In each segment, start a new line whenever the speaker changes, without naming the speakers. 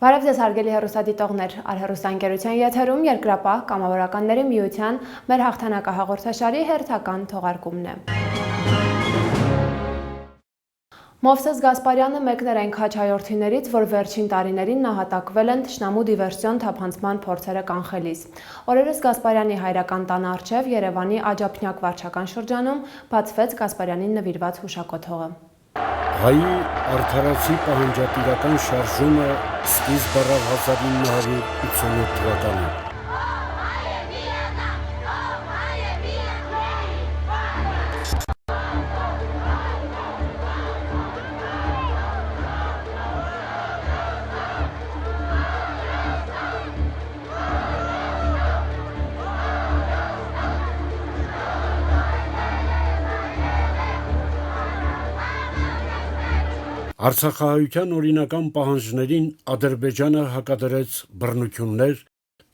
Բարև ձեզ հարգելի հեռուստադիտողներ, Արհեռուստաընկերության եթերում Երկրապահ կամավորականների միության մեր հաղթանակահաղորդաշարի հերթական թողարկումն է։ Մովսես Գասպարյանը մեկն էր այն քաչայորդիներից, որ վերջին տարիներին նահատակվել են թշնամու դիվերսիոն թափանցման փորձերը կանխելիս։ Օրերս Գասպարյանի հայրական տան առջև Երևանի Աջափնյակ վարչական շրջանում բացվեց Գասպարյանին նվիրված հուշակոթողը։
Հայի արդարացի պահանջատիրական շարժումը սկիզբ առավ 1988 թվականին։ Արցախահայության օրինական պահանջներին Ադրբեջանը հակադրեց բռնություններ,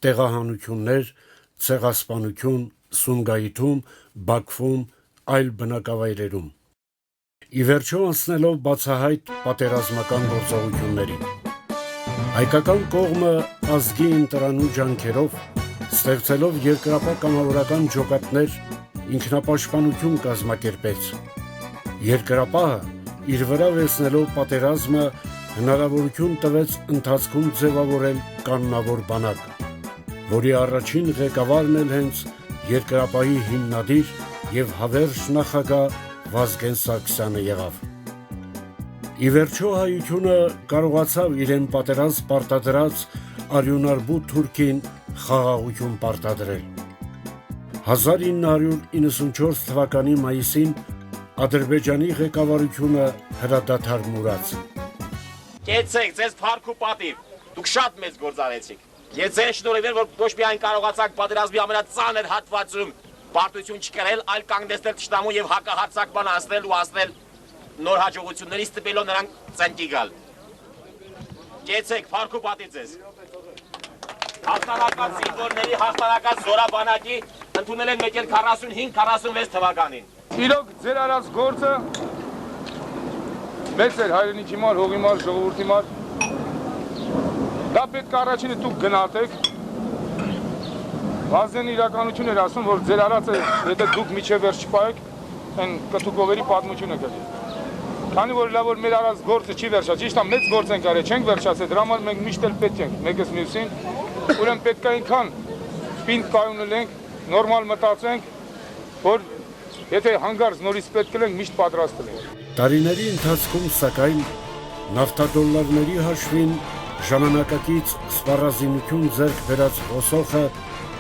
տեղահանություններ, ցեղասպանություն Սումգայիթում, Բաքվում, այլ բնակավայրերում։ Ի վերջո անցնելով բացահայտ պատերազմական գործողությունների։ Հայկական կողմը ազգի ընտրանու ջանքերով, ստեղծելով երկրապահ կամավորական ջոկատներ, ինքնապաշտպանություն կազմակերպեց։ Երկրապահը իր վրա վերցնելով պատերազմը հնարավորություն տվեց ընթացքում ձևավորել կանոնավոր բանակ, որի առաջին ղեկավարն էլ հենց երկրապահի հիմնադիր և հավերժ նախագահ Վազգեն Սարգսյանը եղավ։ Ի վերջո հայությունը կարողացավ իրեն պատերազմ պարտադրած արյունարբու թուրքին խաղաղություն պարտադրել։ 1994 թվականի մայիսին Ադրբեջանի ղեկավարությունը հրադադար մուրաց։
Կեցեք, ձեզ փառք ու պատիվ, դուք շատ մեծ գործ արեցիք։ Ես ձեզ շնորհիվ եմ, որ ոչ միայն կարողացաք պատերազմի ամենածանր հատվածում պարտություն չկրել, այլ կանգնեցնել թշնամու եւ հակահարձակման անցնել ու անցնել նոր հաջողություններից տպելով նրանք ծնկի գալ։ Կեցեք, փառք ու պատիվ ձեզ։ Հաղթանակած զինվորների հաղթանակած զորաբանակի ընդունել են մեկ էլ 45-46 թվականին։
Իրոք ձեր արած գործը մեծ էր հայրենիքի մար, հողի մար, ժողովրդի մար։ Դա պետք է առաջինը դուք գնահատեք։ Վազգենը իրականություն էր ասում, որ ձեր արածը, եթե դուք միջև վերջ չպահեք, այն կթուկովերի պատմությունը կլինի։ Քանի որ լավ որ մեր արած գործը չի վերջացել, ճիշտ է, մեծ գործ ենք արել, չենք վերջացել, դրա համար մենք միշտ էլ պետք ենք մեկս մյուսին, ուրեմն պետք է այնքան պինդ կայունենք, նորմալ մտածենք, որ եթե հանգարց նորից պետք ենք, միշտ պատրաստ ենք։
Տարիների ընթացքում, սակայն, նավթադոլարների հաշվին ժամանակակից սպառազինություն ձեռք բերած ոսոխը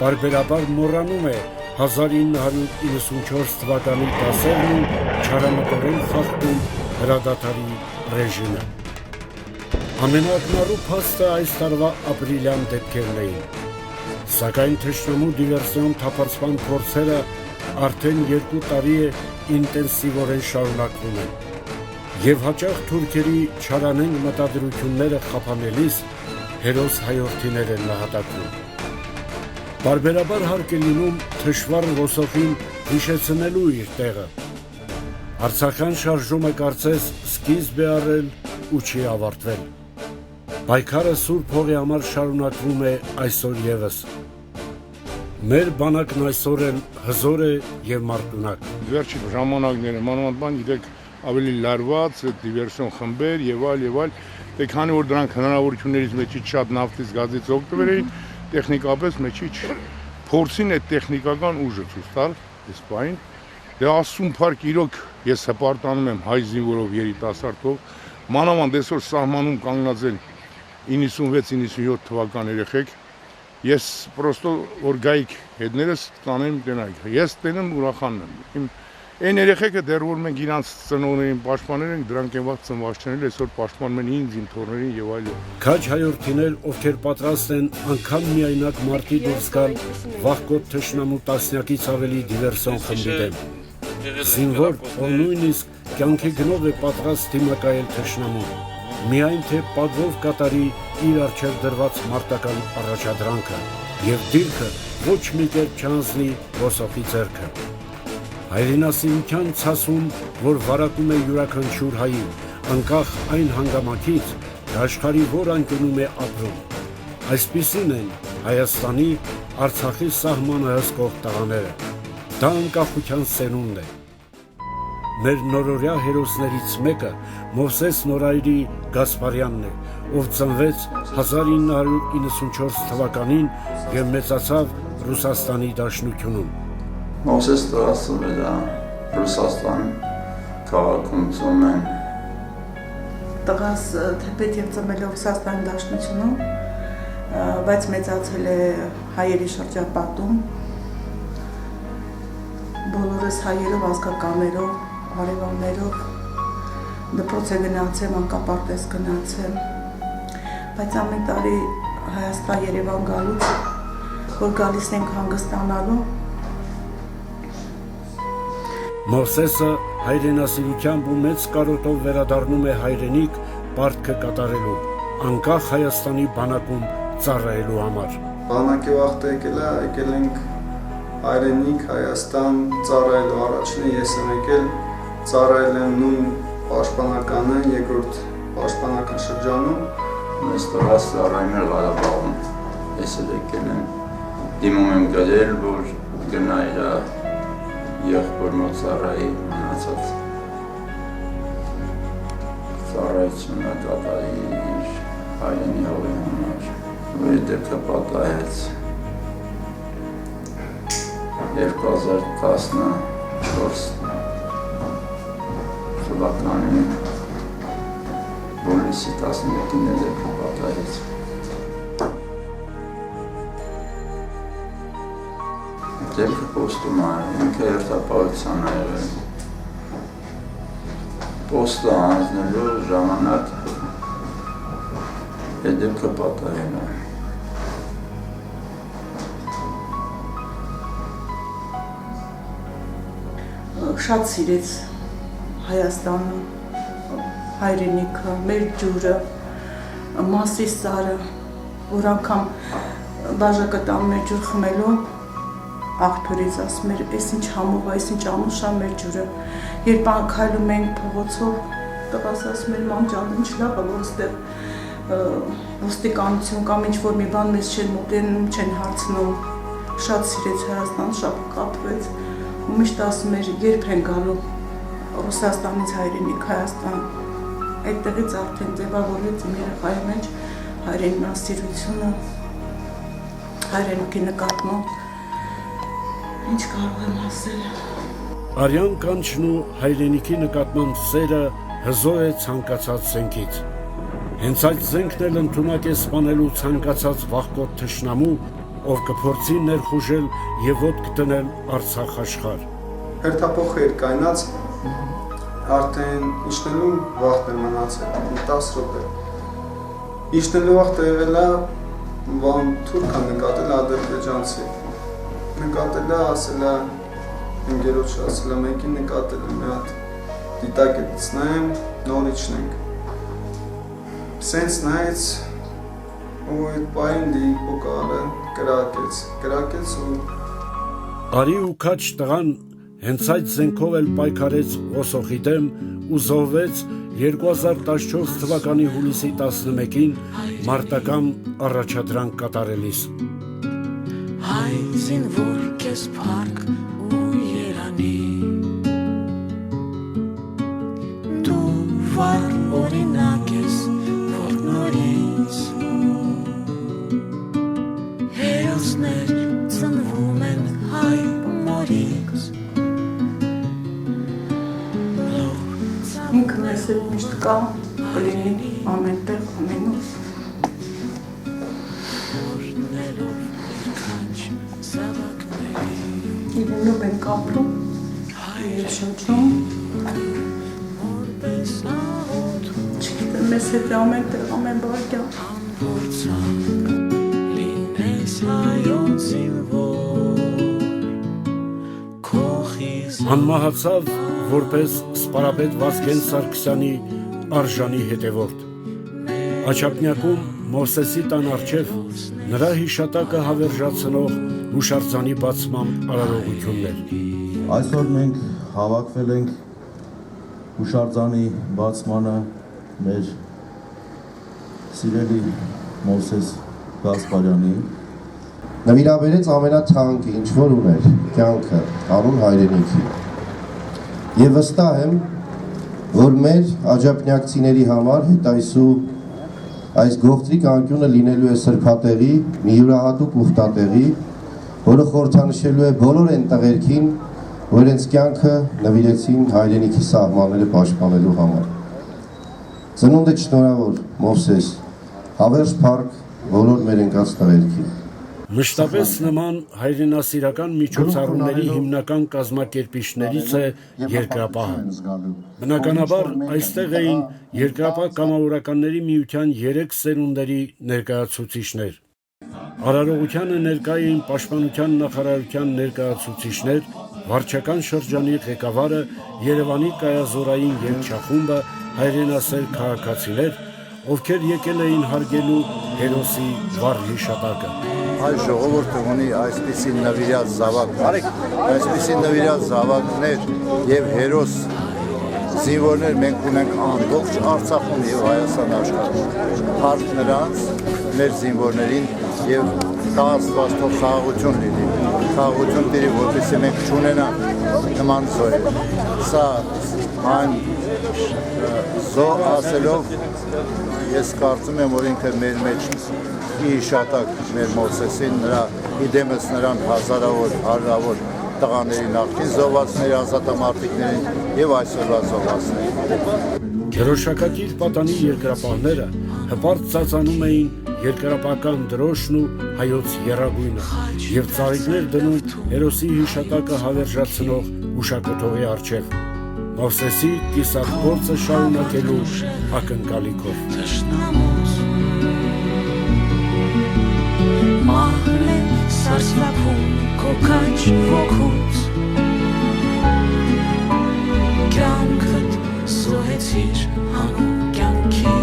պարբերաբար մոռանում է 1994 թվականի դասերն ու չարամտորեն խախտում հրադադարի ռեժիմը։ Ամենաակնառու փաստը այս տարվա ապրիլյան դեպքերն էին։ Սակայն թշնամու դիվերսիոն թափանցման փորձերը արդեն 2 տարի է ինտենսիվորեն շարունակվում են, և հաճախ թուրքերի չարանենգ մտադրությունները խափանելիս հերոս հայորդիներ են նահատակվում։ Պարբերաբար հարկ է լինում թշվառ ոսոխին հիշեցնելու իր տեղը։ Արցախյան շարժումը կարծես սկիզբ է առել ու չի ավարտվել։ Պայքարը Սուրբ Հողի համար շարունակվում է այսօր ևս։ Մեր բանակն այսօր էլ հզոր է և մարտունակ։
Վերջին ժամանակները մանավանդ իրեք ավելի լարված, դիվերսիոն խմբեր եւ այլ, քանի որ դրանք հնարավորություններից մեջից շատ նավթից, գազից օգտվել էին, տեխնիկապես մեջից փորձին այդ տեխնիկական ուժը ցույց տալ, այս բային։ Դե ասում փառք իրոք ես հպարտանում եմ հայ զինվորով երիտասարդով, մանավանդ այսօր սահմանում կանգնած են 96-97 թվական երեխեք։ Ես պրոստո որ գայիք հետներս տանեմ տնայք։ Ես տենեմ ուրախանում եմ։ Այն երեխեքը դեռ որ մենք իրանց ծնողներին պաշտպանել ենք, դրանք են վաղ ծնված չեն, այսօր պաշտպանում են ինձ, իմ թոռներին եւ այլն։
Քաջ հայորդիներ, ովքեր պատրաստ են անգամ միայնակ մարտի դուրս գալ վաղկոտ թշնամու տասնյակից ավելի դիվերսիոն խմբի դեմ։ Զինվոր, որ նույնիսկ կյանքի գնով է պատրաստ դիմակայել թշնամուն, միայն թե պատվով կատարի իր առջև դրված մարտական առաջադրանքը և դիրքը ոչ մի կերպ չանձնի ոսոխի ձեռքը։ Հայրենասիրության ցասում, որ վարակում է յուրաքանչյուր հայի, անկախ այն հանգամանքից, թե աշխարհի որ անկյունում է ապրում։ Այսպիսին են Հայաստանի Արցախի սահմանը հսկող տղաները։ Դա անկախության սերունդն է։ Մեր նորորյա հերոսներից մեկը Մովսես Նորայրի Գասպարյանն է, ով ծնվեց 1994 թվականին և մեծացավ Ռուսաստանի Դաշնությունում։
Մովսես ծնվել է Ռուսաստան քաղաքում ծնվել։
Տղաս թեպետ եւ ծնվել է Ռուսաստանի Դաշնությունում, բայց մեծացել է հայերի շրջապատում, բոլորս հայերով, ազգականներով, հարևաններով, դպրոց է գնացել, մանկապարտեզ գնացել, բայց ամեն տարի Հայաստան Երևան գալուց, որ գալիս ենք հանգստանալու։
Մովսեսը հայրենասիրությամբ ու մեծ կարոտով վերադառնում է հայրենիք պարտքը կատարելու, անկախ Հայաստանի բանակում ծառայելու համար։
Բանակի վաղտը եկել ենք հայրենիք, Հայաստան ծառայելու, առաջինը ես եմ եկել, ծառայել եմ նույն պաշտպանականը, երկրորդ պաշտպանական շրջանում,
Մեզ տղաս ծառայում էր Ղարաբաղում, ես էլ եկել եմ, դիմում եմ գրել, որ գնա իր եղբոր մոտ ծառայի մնացած ծառայությունը կատարի իր հայրենի հողի համար, որ դեպքը պատահեց 2014 թվականին հուլիսի 11-ին դեպքը պատահեց։ Դեպքը պոստում է, ինքը հերթապահության է եղել։ Պոստը հանձնելու ժամանակ դեպքը պատահել է։
Շատ սիրեց Հայաստանը, հայրենիքը, մեր ջուրը, Մասի սարը, որ անգամ բաժակը տան մեր ջուր խմելու, աղբյուրից ասում էր, այս ինչ համով, այս ինչ ամուշ է մեր ջուրը, երբ քայլում ենք փողոցով, տղաս ասում էր, մամ ջան, ինչ լավ է, որ այստեղ ոստիկանություն կամ ինչ-որ մի բան մեզ չեն մոտենում, չեն հարցնում, շատ սիրեց Հայաստան, շատ կապվեց, ու միշտ ասում էր, երբ են գալու Ռուսաստանից հայրենիք Հայաստան, այդտեղից արդեն ձևավորվեց իմ երեխայի մեջ հայրենասիրությունը, հայրենիքի նկատմամբ, ինչ կարող եմ ասել։
Արյան կանչն ու հայրենիքի նկատմամբ սերը հզոր է ցանկացած զենքից։ Հենց այդ զենքն էլ ընդունակ է սպանելու ցանկացած վախկոտ թշնամու, ով կփորձի ներխուժել եւ ոտք դնել Արցախ աշխարհ։
Հերթափոխը էր կայնած, արդեն իջնելու վաղտ է մնացել, 10 րոպե։ Իջնելու վաղտը եղել է, վան թուրքա նկատել ադրբեջանցի։ Նկատել է, ասել է, ընկերոջը ասել է, մեկին նկատել է, մի հատ դիտակ է դցնեմ, նոր իջնենք։ Սենց նայեց, ու այդ պային դիպոկարը կրակեց ու
Արի ու քաչ տղան հենց այդ զենքով էլ պայքարեց ոսոխի դեմ ու զոհվեց 2014 թվականի հուլիսի 11-ին մարտական առաջադրանք կատարելիս։
Հայ զինվոր քեզ փառք ու երանի Դու վար օրինակ ես որ նորից Հերոսներ ծնվում են հայ մորից
Ինքն ես էլ միշտ կա, կլինի ամենտեղ, ամենուր։ Իրենով ենք ապրում, և շնչում, չգիտեմ, մեզ հետ ամեն տեղ, ամեն բարգյա։
Անմահացավ որպես սպարապետ Վազգեն Սարգսյանի արժանի հետևորդ։ Աչափնյակում Մովսեսի տան առջև նրա հիշատակը հավերժացնող հուշարձանի բացման արարողություններ։
Այսօր մենք հավաքվել ենք հուշարձանի բացմանը մեր սիրելի Մովսես Գասպարյանի նվիրաբերեց ամենաթանկը, ինչ որ ուներ, կյանքը, անուն հայրենիքի։ Եվ վստահ եմ, որ մեր աջափնյակցիների համար հետայսու այս գողտրիկ անկյունը լինելու է սրբատեղի, մի յուրահատուկ ուխտատեղի, որը խորհրդանշելու է բոլոր այն տղերքին, որ իրենց կյանքը նվիրեցին հայրենիքի սահմանները պաշտպանելու համար։ Ծնունդդ շնորհավոր, Մովսես, հավերժ փառք բոլոր մեր ընկած տղերքին։
Մշտապես նման հայրենասիրական միջոցառումների հիմնական կազմակերպիչներից է երկրապահը։ Բնականաբար այստեղ էին երկրապահ կամավորականների միության 3 սերունդերի ներկայացուցիչներ։ Արարողությանը ներկա էին Պաշտպանության նախարարության ներկայացուցիչներ, վարչական շրջանի ղեկավարը, Երևանի կայազորային երգչախումբը, հայրենասեր քաղաքացիներ, ովքեր եկել էին հարգելու հերոսի վառ հիշատակը։
Այս ժողովուրդը ունի այսպիսի նվիրյալ զավակներ եւ հերոս զինվորներ մենք ունենք ամբողջ Արցախում եւ Հայաստան աշխարհում։ Փառք նրանց, մեր զինվորներին եւ Աստված թող խաղաղություն լինի։ Խաղաղություն տիրի, որպեսզի մենք չունենանք նման զոհեր։ Սա այն զո ասելով ես կարծում եմ, որ ինքը մեր մեջ մի հիշատակ մեր Մովսեսին, նրա իդեմս նրան հազարավոր, հարյուրավոր տղաների նախկին զոհվածների, ազատամարտիկներին եւ այսօրվա զոհվածներին։
Քերոշակակիր պատանի երկրապահները հպարտ ծածանում էին երկրապահական դրոշն ու հայոց եռագույնը եւ ծաղիկներ դնում հերոսի հիշատակը հավերժացնող հուշակոթողի առջև։ Մովսեսի կիսատ գործը շարունակելու ակնկալիքով։
Մահն է սարսափում քո կանչ ոգուց, կյանքդ զոհեցիր հանուն կյանքի,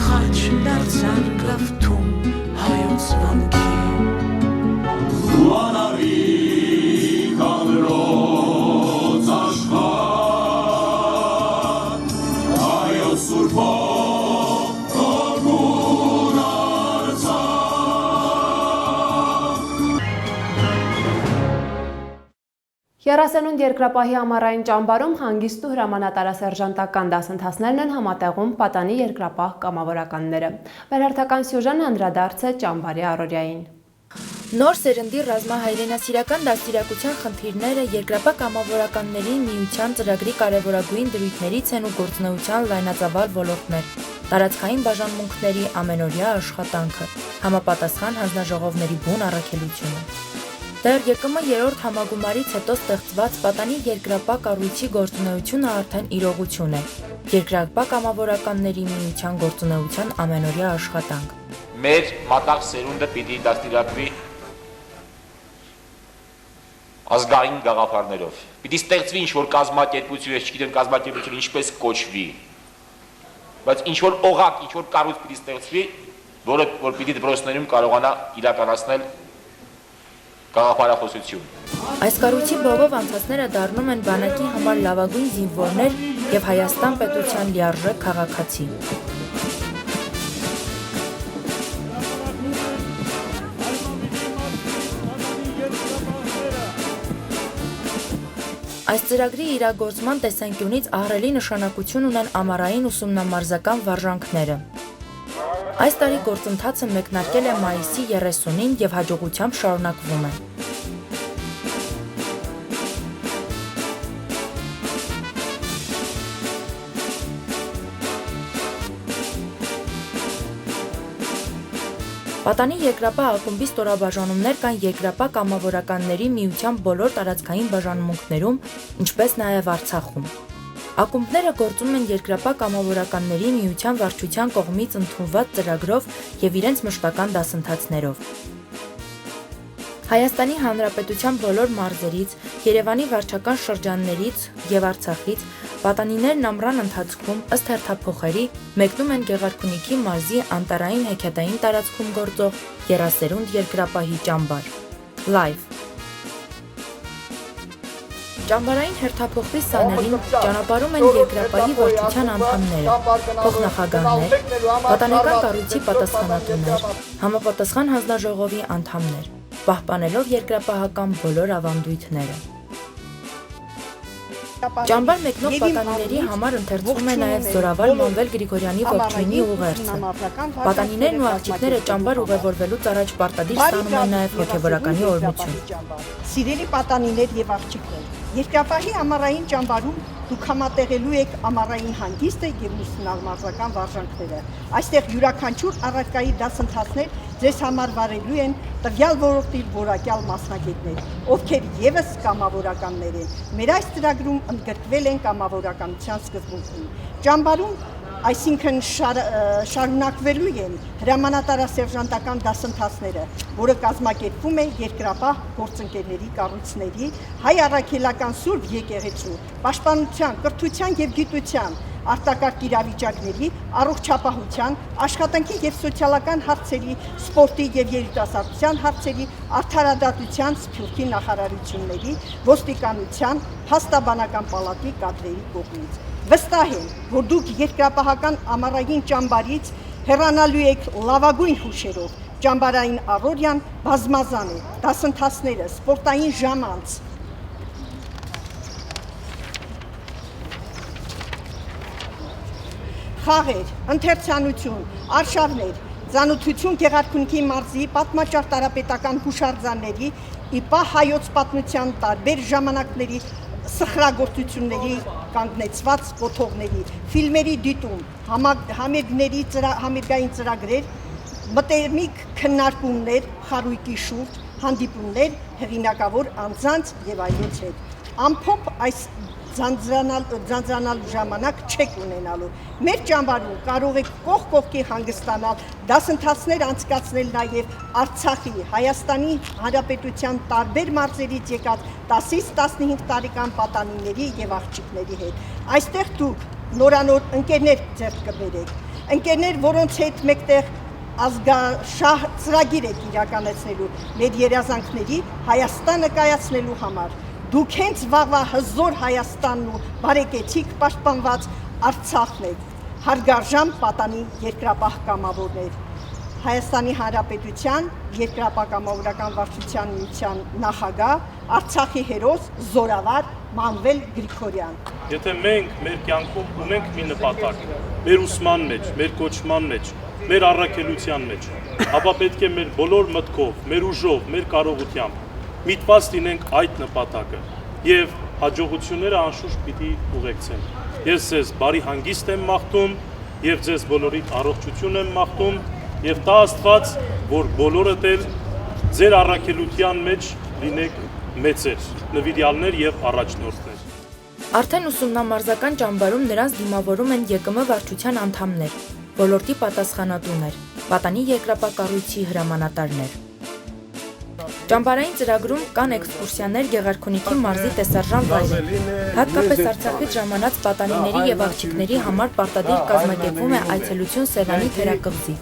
խաչ դարձար գավթում հայոց վանքի։
Եռասենունդ երկրապահի ամառային ճամբարում հանգիստ ու հրամանատարասերժանտական դասընթացներն են համատեղում պատանի երկրապահ կամավորականները։ Մեր հերթական սյուժեն անդրադարձ է ճամբարի առօրյային։
Նոր սերնդի ռազմահայրենասիրական դաստիարակության խնդիրները երկրապահ կամավորականների միության ծրագրի կարևորագույն դրույթներից են ու գործունեության լայնածավալ ոլորտներ, տարածքային բաժանմունքների ամենօրյա աշխատանքը, համապատասխան հանձնաժողովների բուն առաքելությունը։ Դեռ ԵԿՄ 3-րդ համագումարից հետո ստեղծված պատանի երկրապահ կառույցի գործունեությունը արդեն իրողություն է։ Երկրապահ կամավորականների միության գործունեության ամենօրյա աշխատանք։
Մեր մատաղ սերունդը պիտի դաստիարակվի ազգային գաղափարներով։ Պիտի ստեղծվի ինչ-որ կազմակերպություն, ես չգիտեմ կազմակերպությունը ինչպես կոչվի, բայց ինչ-որ օղակ, ինչ-որ կառույց պիտի ստեղծվի, որը որ պիտի դպրոցներում կարողանա իրականացնել գաղափարախոսություն։
Այս կառույցի բովով անցածները դառնում են բանակի համար լավագույն զինվորներ եւ Հայաստան պետության լիարժեք քաղաքացի։ Այս ծրագրի իրագործման տեսանկյունից ահռելի նշանակություն ունեն ամառային ուսումնամարզական վարժանքները։ Այս տարի գործընթացը մեկնարկել է մայիսի 30-ին եւ հաջողությամբ շարունակվում է։ Պատանի երկրապահ ակումբի ստորաբաժանումներ կան երկրապահ կամավորականների միության բոլոր տարածքային բաժանմունքներում, ինչպես նաև Արցախում։ Ակումբները գործում են երկրապահ կամավորականների միության վարչության կողմից ընդունված ծրագրով եւ իրենց մշտական դասընթացներով։ Հայաստանի Հանրապետության բոլոր մարզերից, Երևանի վարչական շրջաններից եւ Արցախից պատանիներն ամռան ընթացքում ըստ հերթափոխերի մեկնում են Գեղարքունիքի մարզի անտառային հեքիաթային տարածքում գործող Եռասերունդ երկրապահի ճամբար։ Live Ճամբարային հերթափոխվի սաներին ճանապարհում են երկրապահի վարչության անդամները, փոխնախագահներ, պատանեկան կառույցի պատասխանատուներ, համապատասխան հանձնաժողովի անդամներ, պահպանելով երկրապահական բոլոր ավանդույթները։ Ճամբար մեկնող պատանիների համար ընթերցվում է նաև Զորավար Մանվել Գրիգորյանի ողջույնի ուղերձը։ Պատանիներն ու աղջիկները ճամբար ուղևորվելուց առաջ պարտադիր ստանում են նաև հոգևորականի օրհնություն։
Սիրելի պատանիներ եւ աղջիկներ, երկրապահի ամառային ճամբարում դուք համատեղելու եք ամառային հանգիստը եւ ուսումնամարզական վարժանքները։ Այստեղ յուրաքանչյուր առարկայի դասընթացներ ձեզ համար վարելու են տվյալ ոլորտի որակյալ մասնագետներ, ովքեր եւս կամավորականներ են։ Մեր այս ծրագրում ընդգրկվել են կամավորականության սկզբունքները։ Ճամբարում այսինքն շարունակվելու են հրամանատարասերժանտական դասընթացները, որը կազմակերպվում է երկրապահ գործընկերների կառույցների, Հայ առաքելական Սուրբ եկեղեցու, պաշտպանության, կրթության եւ գիտության, արտակարգ իրավիճակների, առողջապահության, աշխատանքի եւ սոցիալական հարցերի, սպորտի եւ երիտասարդության հարցերի, արդարադատության, սփյուռքի նախարարությունների, ոստիկանության, փաստաբանական պալատի կadrերի կողմից։ Վստահ եմ, որ դուք երկրապահական ամառային ճամբարից հեռանալու եք լավագույն հուշերով։ Ճամբարային առօրյան բազմազան է, դասընթացները, սպորտային ժամանց, խաղեր, ընթերցանություն, արշավներ, ծանոթություն Գեղարքունիքի մարզի պատմաճար տարապետական հուշարձանների, իպահ հայոց պատմության տարբեր ժամանակների սխրագործությունների կանգնեցված կոթողների, ֆիլմերի դիտում, համերգային ծրագրեր, մտերմիկ քննարկումներ, խարույկի շուրջ, հանդիպումներ, հեղինակավոր անձանց եւ այլոց հետ։ Ամփոփ այս ձանձրանալու ժամանակ չեք ունենալու։ Մեր ճամբարում կարող եք կողք կողքի հանգստանալ, դասընթացներ անցկացնել նաև Արցախի, Հայաստանի Հանրապետության տարբեր մարզերից եկած 10-ից 15 տարեկան պատանիների եւ աղջիկների հետ։ Այստեղ դուք նորանոր ընկերներ ձեռք կբերեք, ընկերներ, որոնց հետ մեկտեղ ազգաշահ ծրագիր եք իրականացնելու մեր երազանքների Հայաստանը կայացնելու համար։ Դուք հենց վաղվա հզոր Հայաստանն ու բարեկեցիկ պաշտպանված Արցախն եք, հարգարժան պատանի երկրապահ կամավորներ, Հայաստանի Հանրապետության երկրապահ կամավորական վարչության միության նախագահ, Արցախի հերոս Զորավար Մանվել Գրիգորյան։
Եթե մենք մեր կյանքում ունենք մի նպատակ, մեր ուսման մեջ, մեր կոչման մեջ, մեր առաքելության մեջ, ապա պետք է մեր բոլոր մտքով, մեր ուժով, մեր կարողությամբ միտված լինենք այդ նպատակը եւ հաջողությունները անշուշտ պիտի ուղեկցեն։ Ես ձեզ բարի հանգիստ եմ մաղթում եւ ձեզ բոլորիդ առողջություն եմ մաղթում եւ տա Աստված, որ բոլորդ էլ ձեր առաքելության մեջ լինեք մեծեր, նվիրյալներ եւ առաջնորդներ։
Արդեն ուսումնամարզական ճամբարում նրանց դիմավորում են ԵԿՄ վարչության անդամներ, ոլորտի պատասխանատուներ, պատանի երկրապահ կառույցի հրամանատարներ։ Ճամբարային ծրագրում կան էքսկուրսիաներ Գեղարքունիքի մարզի տեսարժան վայրեր։ Հատկապես Արցախից ժամանած պատանիների եւ աղջիկների համար պարտադիր կազմակերպվում է այցելություն Սևանի թերակղզի։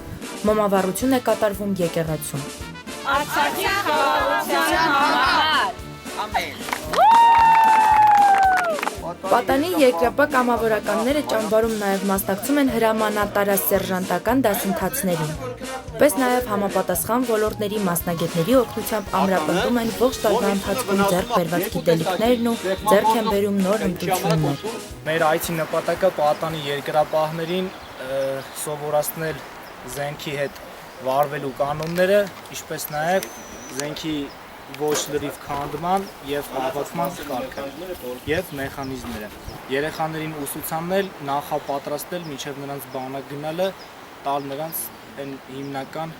Մոմավառություն է կատարվում եկեղեցում։
Արցախի խաղաղության համար։ Ամեն։
Պատանի երկրապահ կամավորականները ճամբարում նաև մասնակցում են հրամանատարասերժանտական դասընթացներին, պես նաև համապատասխան ոլորտների մասնագետների օգնությամբ ամրապնդում են ողջ տարվա ընթացքում ձեռք բերված գիտելիքներն ու ձեռք են բերում նոր հմտություններ։
Մեր այցի նպատակը պատանի երկրապահներին սովորացնել զենքի հետ վարվելու կանոնները, ինչպես նաև զենքի ոչ լրիվ քանդման եւ հավաքման կարգը եւ մեխանիզմները։ Երեխաներին ուսուցանել, նախապատրաստել մինչեւ նրանց բանակ գնալը, տալ նրանց այն հիմնական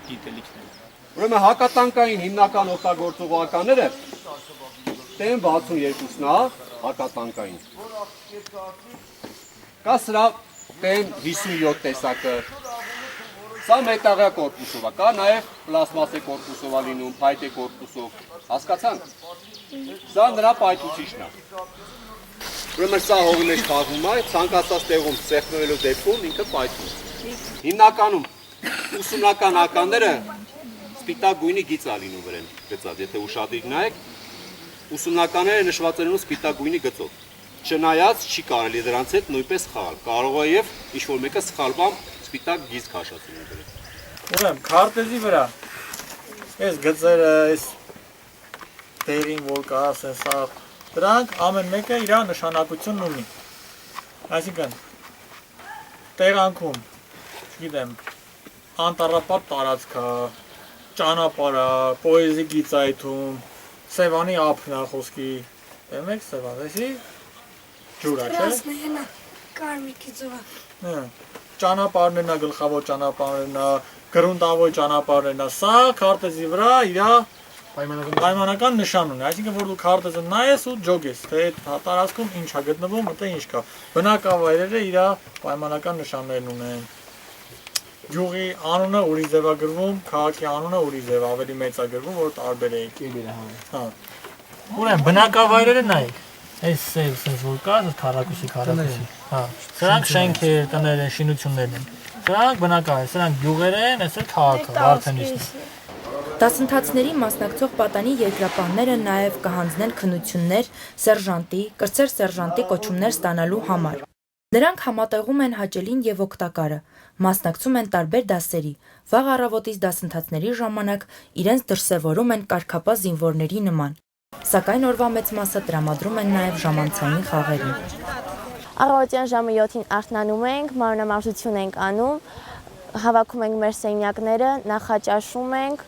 գիտելիքները։
Ուրեմն հակատանկային հիմնական օգտագործողականները տեն 62-ն է հակատանկային։ Կա սրա տեն 57 տեսակը։ Սա մետաղյա կորպուսով է, կա նաև պլաստմասե կորպուսով է լինում, փայտե կորպուսով, հասկացանք։ Սա նրա պայթուցիչն է։ Ուրեմն սա հողի մեջ խաղվում է, ցանկացած տեղում սեղմվելու դեպքում ինքը պայթում է։ Հիմնականում ուսումնական ականները սպիտակ գույնի գիծ է լինում վրան գծած, եթե ուշադիր նայեք, ուսումնականները նշված են սպիտակ գույնի գծով։ Չնայած չի կարելի դրանց հետ նույնպես խաղալ։ Կարող է եւ ինչ-որ մեկը սխալվամբ սպիտակ գիծ քաշացնում դրել։
Ուրեմն քարտեզի վրա այս գծերը, այս դերին որ կա, սա դրանք ամեն մեկը իր նշանակությունն ունի։ Այսինքն տեղանքում, չգիտեմ, անտառապատ տարածք է, ճանապարհ է, պոեզի գիծայթում, Սևանի ափն է խոսքի, դեմեք Սևան, էսի ջուր է, չէ՞։
Սրասնեհենա կարմիկի ձվա։
Ճանապարհներն է, գլխավոր ճանապարհներն է, գրունտավոր ճանապարհներն է, սա քարտեզի վրա իր պայմանական նշան ունի, այսինքն որ դու քարտեզը նայես ու ջոգես, թե տարածքում ինչ է գտնվում, մտե ինչ կա։ Բնակավայրերը իր պայմանական նշաններն ունեն։ Գյուղի անունը ուրիշ ձև է գրվում, քաղաքի անունը ուրիշ ձև, ավելի մեծ է գրվում, որ տարբեր է։ Հա։ Ուրեմն բնակավայրերը նայեք։ Այս սենց որ կա, քառակուսի։ Հա։ Սրանք շենքեր, տներ են, շինություններ են։ Սրանք բնակավայր, սրանք գյուղեր են, այս էլ քաղաքը, Վարդենիսն է։
Դասընթացների մասնակցող պատանի երկրապահները նաև կհանձնեն քննություններ սերժանտի, կրտսեր սերժանտի կոչումներ ստանալու համար։ Նրանք համատեղում են հաճելին եւ օգտակարը, մասնակցում են տարբեր դասերի, վաղ առավոտից դասընթացների ժամանակ իրենց դրսևորում են կարգապահ զինվորների նման, սակայն օրվա մեծ մասը տրամադրում են նաև ժամանցային խաղերին։
Առավոտյան ժամը 7-ին արթնանում ենք, մանրամասնություն ենք անում, հավաքում ենք մեր սենյակները, նախաճաշում ենք,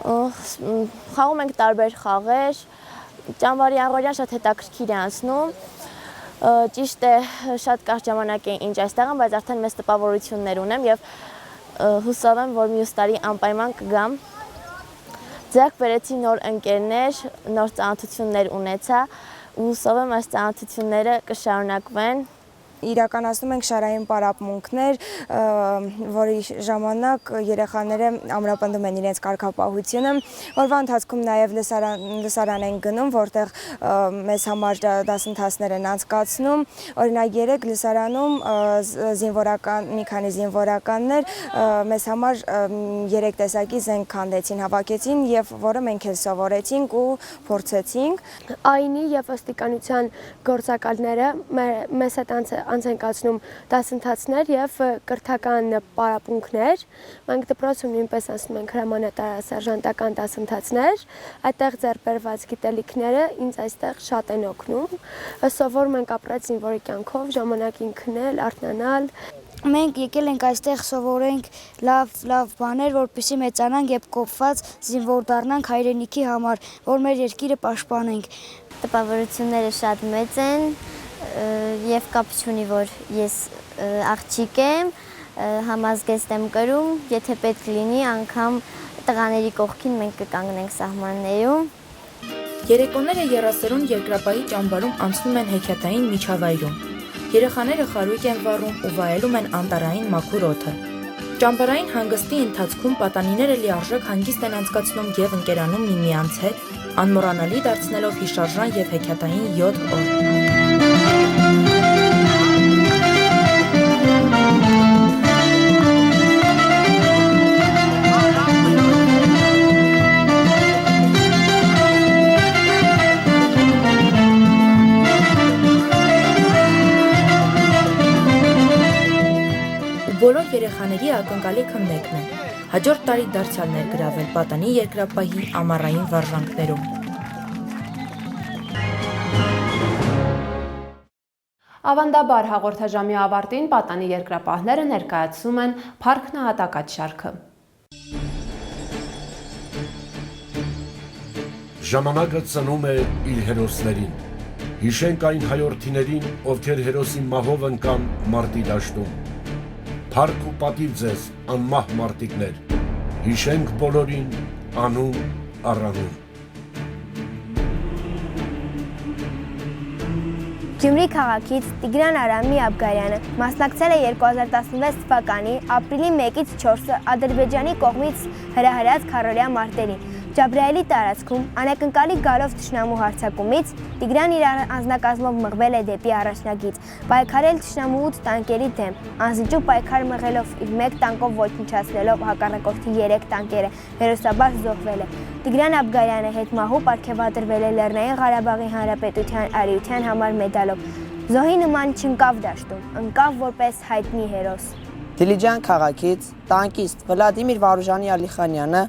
խաղում ենք տարբեր խաղեր, ճամբարի առօրյան շատ հետաքրքիր է անցնում, ճիշտ է շատ կարճ ժամանակ է ինչ այստեղ եմ, բայց արդեն մեծ տպավորություններ ունեմ եւ հուսով եմ, որ մյուս տարի անպայման կգամ։ Ձեռք բերեցի նոր ընկերներ, նոր ծանոթություններ ունեցա, ու հուսով եմ այս ծանոթությունները կշարունակվեն։
Իրականացնում ենք շարային պարապմունքներ, որի ժամանակ երեխաները ամրապնդում են իրենց կարգապահությունը։ Օրվա ընթացքում նաև լսարան են գնում, որտեղ մեզ համար դասընթացներ են անցկացնում։ Օրինակ երեք լսարանում մի քանի զինվորականներ մեզ համար 3 տեսակի զենք քանդեցին, հավաքեցին եւ որը մենք էլ սովորեցինք ու փորձեցինք։
Այնի եւ ոստիկանության գործակալները մեզ հետ անց են կացնում դասընթացներ եւ կրթական պարապմունքներ։ Մենք դպրոցում նույնպես անցնում ենք հրամանատարասերժանտական դասընթացներ։ Այդտեղ ձեռք բերված գիտելիքները ինձ այստեղ շատ են օգնում։ Սովորում ենք ապրել զինվորի կյանքով, ժամանակին քնել, արթնանալ։
Մենք եկել ենք այստեղ սովորենք լավ բաներ, որպեսզի մեծանանք եւ կոփված զինվոր դառնանք հայրենիքի համար, որ մեր երկիրը պաշտպանենք։
Տպավորությունները շատ մեծ են եւ կապ չունի, որ ես աղջիկ եմ, համազգեստ եմ կրում, եթե պետք լինի, անգամ տղաների կողքին մենք կկանգնենք սահմաններում։
Երեկոները եռասերուն երկրապահի ճամբարում անցնում են հեքիաթային միջավայրում։ Երեխաները խարույկ են վառում ու վայելում են անտառային մաքուր օդը։ Ճամբարային հանգստի ընթացքում պատանիները լիարժեք հանգիստ են անցկացնում եւ ընկերանում միմյանց հետ, անմոռանալի դարձնելով հիշարժան եւ հեքիաթային 7 օր։ Բոլոր երեխաների ակնկալիքը մեկն է՝ հաջորդ տարի դարձյալ ներգրավել պատանի երկրապահի ամառային վարժանքներում։
Ավանդաբար հաղորդաժամի ավարտին պատանի երկրապահները ներկայացում են Փառք նահատակաց շարքը։
Ժամանակը ծնում է իր հերոսներին։ Հիշենք այն հայորդիներին, ովքեր հերոսի մահով ընկան մարտի դաշտում։ Փառք ու պատիվ ձեզ, անմահ մարտիկներ, հիշենք բոլորին, անուն առանուն։
Գյումրի քաղաքից Տիգրան Արամի Աբգարյանը մասնակցել է 2016 թվականի ապրիլի 1-ից 4-ը Ադրբեջանի կողմից հրահրած քառօրյա մարտերին։
Ջաբրայելի տարածքում անակնկալի գալով թշնամու հարձակումից Տիգրան իր անձնակազմով մղվել է դեպի առաջնագիծ, պայքարել թշնամու 8 տանկերի դեմ, անզիջու պայքար մղելով իր 1 տանկով ոչնչացնելով հակառակորդի 3 տանկերը, հերոսաբար զոհվել է։ Տիգրան Աբգարյանը հետմահու պարգևատրվել է Լեռնային Ղարաբաղի Հանրապետության արիության համար մեդալով։ Զոհի նման չընկավ դաշտում, ընկավ որպես հայտնի հերոս։
Դիլիջան քաղաքից տանկիստ Վլադիմիր Վարուժանի Ալիխանյանը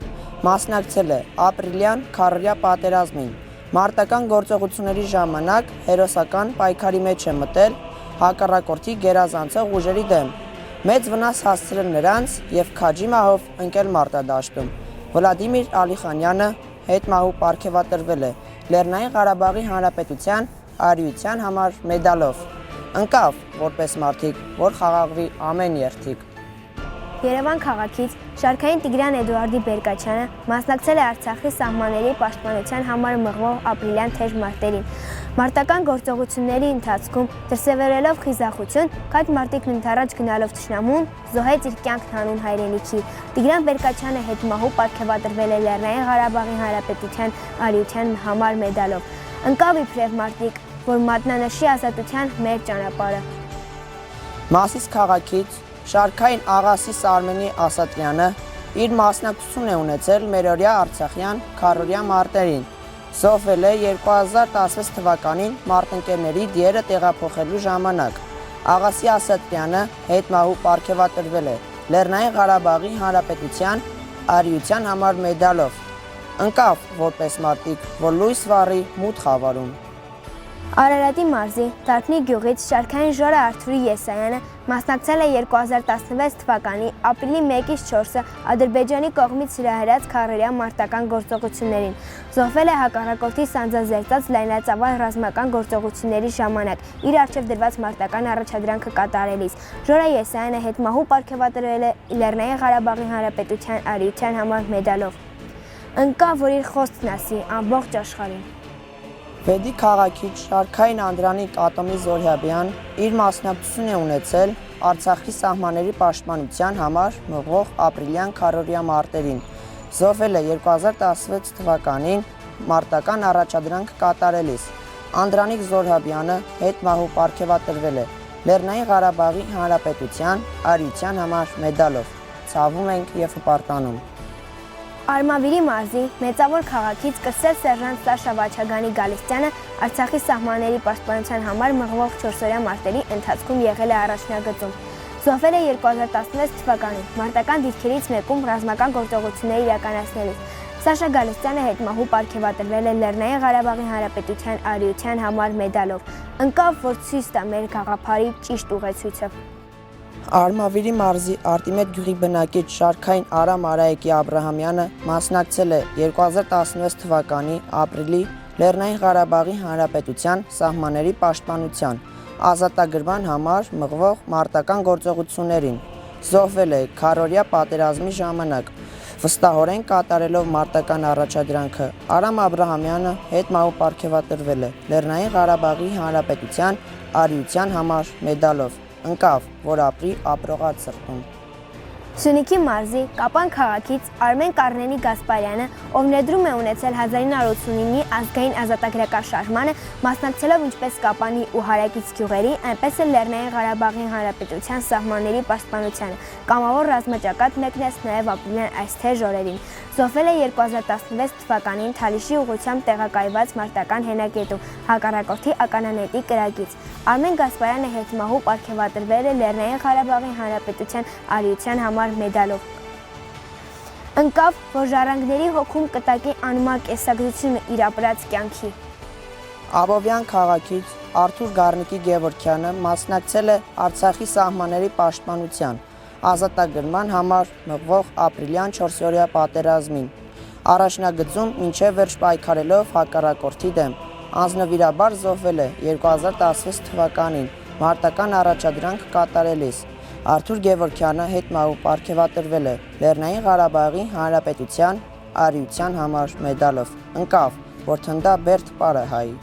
մասնակցել է ապրիլյան քարորյա պատերազմին։ Մարտական գործողությունների ժամանակ հերոսական պայքարի մեջ է մտել հակառակորդի գերազանցող ուժերի դեմ։ Մեծ վնաս հասցրել նրանց եւ քաջի մահով ընկել մարտադաշտում։ Վլադիմիր Ալիխանյանը հետմահու պարգևատրվել է Լեռնային Ղարաբաղի Հանրապետության արիության համար մեդալով։ Ընկավ որպես մարդիկ, որ խաղաղվի ամեն երթիկ։
Երևան քաղաքից շարքային Տիգրան Էդուարդի Բերկաչյանը մասնակցել է Արցախի սահմանների պաշտպանության համար մղվող ապրիլյան թեժ մարտերին։ Մարտական գործողությունների ընթացքում դրսևորելով խիզախություն, քաջ մարտիկն ընդառաջ գնալով թշնամուն զոհեց իր կյանքն հանուն հայրենիքի։ Տիգրան Բերկաչյանը հետմահու պարգևատրվել է Լեռնային Ղարաբաղի Հանրապետության արիության համար մեդալով։ Ընկավ իբրև մարտիկ, որ մատնանշի ազատության մեր ճանապարհը։
Մասիս քաղաքից շարքային Աղասիս Արմենի Ասատրյանը իր մասնակցություն է ունեցել մերօրյա Արցախյան քարորյա մարտերին։ Զոհվել է 2016 թվականին մարտնկերների դիերը տեղափոխելու ժամանակ։ Աղասի Ասատրյանը հետմահու պարգևատրվել է Լեռնային Ղարաբաղի Հանրապետության արիության համար մեդալով։ Ընկավ որպես մարտիկ, որ լույս վառի մութ խավարում։
Արարատի մարզի Դարբնի գյուղից շարքային Ժորա Արթուրի Եսայանը մասնակցել է 2016 թվականի ապրիլի 1-ից 4-ը Ադրբեջանի կողմից հրահրած քարորյա մարտական գործողություններին։ Զոհվել է հակառակորդի սանձազերծած լայնածավալ ռազմական գործողությունների ժամանակ իր առջև դրված մարտական առաջադրանքը կատարելիս։ Ժորա Եսայանը հետմահու պարգևատրվել է Լեռնային Ղարաբաղի Հանրապետության արիության համար մեդալով։ Ընկավ, որ իր խոսքն ասի ամբողջ աշխարհին։
Վեդի քաղաքից շարքային Անդրանիկ Ատոմի Զորհաբյան իր մասնակցություն է ունեցել Արցախի սահմանների պաշտպանության համար մղվող ապրիլյան քարորյա մարտերին։ Զոհվել է 2016 թվականին մարտական առաջադրանք կատարելիս։ Անդրանիկ Զորհաբյանը հետմահու պարգևատրվել է Լեռնային Ղարաբաղի Հանրապետության արիության համար մեդալով։ Ցավում ենք եւ հպարտանում։
Արմավիրի մարզի մեծավոր քաղաքից կրսել սերժանտ Սաշա Վաչագանի Գալստյանը Արցախի սահմանների պաշտպանության համար մղվող 4-օրյա մարտերի ընթացքում եղել է առաջնագծում։ Զոհվել է 2016 թվականին մարտական դիրքերից մեկում ռազմական գործողություններ իրականացնելիս։ Սաշա Գալստյանը հետմահու պարգևատրվել է Լեռնային Ղարաբաղի Հանրապետության արիության համար մեդալով։ Ընկավ, որ ցույց տա մեր գաղափարի ճիշտ ուղեցույցը։
Արմավիրի մարզի Արտիմետ գյուղի բնակիչ շարքային Արամ Արայեկի Աբրահամյանը մասնակցել է 2016 թվականի ապրիլի Լեռնային Ղարաբաղի Հանրապետության սահմանների պաշտպանության ազատագրման համար մղվող մարտական գործողություններին։ Զոհվել է քարորյա պատերազմի ժամանակ։ Վստահորեն կատարելով մարտական առաջադրանքը Արամ Աբրահամյանը հետմահու պարգևատրվել է Լեռնային Ղարաբաղի Հանրապետության արիության համար մեդալով։ Ընկավ, որ ապրի ապրողած սրտում։
Սյունիքի մարզի Կապան քաղաքից Արմեն Կարնենի Գասպարյանը, ով ներդրում է ունեցել 1989-ի ազգային ազատագրական շարժմանը, մասնակցելով ինչպես Կապանի ու Հարակից գյուղերի, այնպես էլ Լեռնային Ղարաբաղի Հանրապետության սահմանների պաշտպանությանը, կամավոր ռազմաճակատ մեկնեց նաև ապրիլյան այս թեժ օրերին։ Զոհվել է 2016 թվականին Թալիշի ուղղությամբ տեղակայված մարտական հենակետում հակառակորդի ականանետի կրակից։ Արմեն Գասպարյանը հետմահու պարգևատրվել է Լեռնային Ղարաբաղի Հանրապետության արիության համար մեդալով։ Ընկավ, որ ժառանգների հոգում կտակի անմար կեսագրությունը իր ապրած կյանքի։
Աբովյան քաղաքից Արթուր Գառնիկի Գևորգյանը մասնակցել է Արցախի սահմանների պաշտպանության ազատագրման համար մղվող ապրիլյան 4-օրյա պատերազմին։ Առաջնագծում մինչև վերջ պայքարելով հակառակորդի դեմ անձնվիրաբար զոհվել է 2016 թվականին մարտական առաջադրանք կատարելիս։ Արթուր Գևորգյանը հետմահու պարգևատրվել է Լեռնային Ղարաբաղի Հանրապետության արիության համար մեդալով։ Ընկավ, որ թնդա Բերդ Պարը հայի։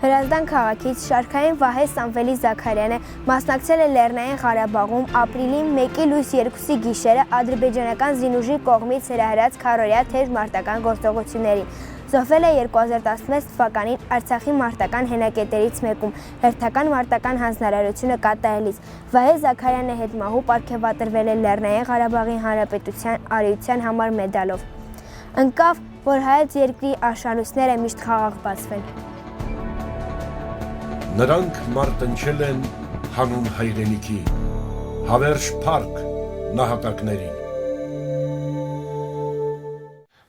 Հրազդան քաղաքից շարքային Վահե Սամվելի Զաքարյանը մասնակցել է Լեռնային Ղարաբաղում ապրիլի 1-ի լույս 2-ի գիշերը ադրբեջանական զինուժի կողմից հրահրած քարորյա թեժ մարտական գործողություններին։ Զոհվել է 2016 թվականին Արցախի մարտական հենակետերից մեկում հերթական մարտական հանձնարարությունը կատարելիս։ Վահե Զաքարյանը հետմահու պարգևատրվել է Լեռնային Ղարաբաղի Հանրապետության արիության համար մեդալով։ Ընկավ, որ հայոց երկրի արշալույսները միշտ խաղաղ բացվեն։
Նրանք մարտնչել են հանուն հայրենիքի, հավերժ փառք նահատակներին։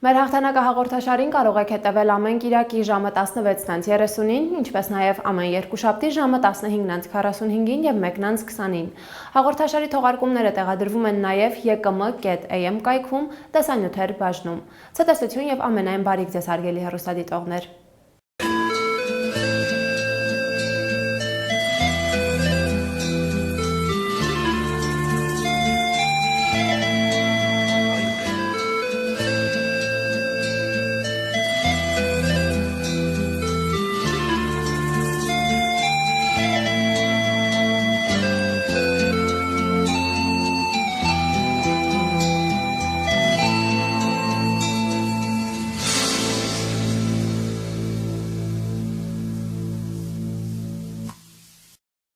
Մեր հաղթանակահաղորդաշարին կարող եք հետևել ամեն կիրակի ժամը 16:30-ին, ինչպես նաև ամեն երկուշաբթի ժամը 15:45-ին և 1:20-ին։ Հաղորդաշարի թողարկումները տեղադրվում են նաև ykm.am կայքում տեսանյութեր բաժնում։ Ցտեսություն և ամենայն բարիք ձեզ հարգելի հեռուստադիտողներ։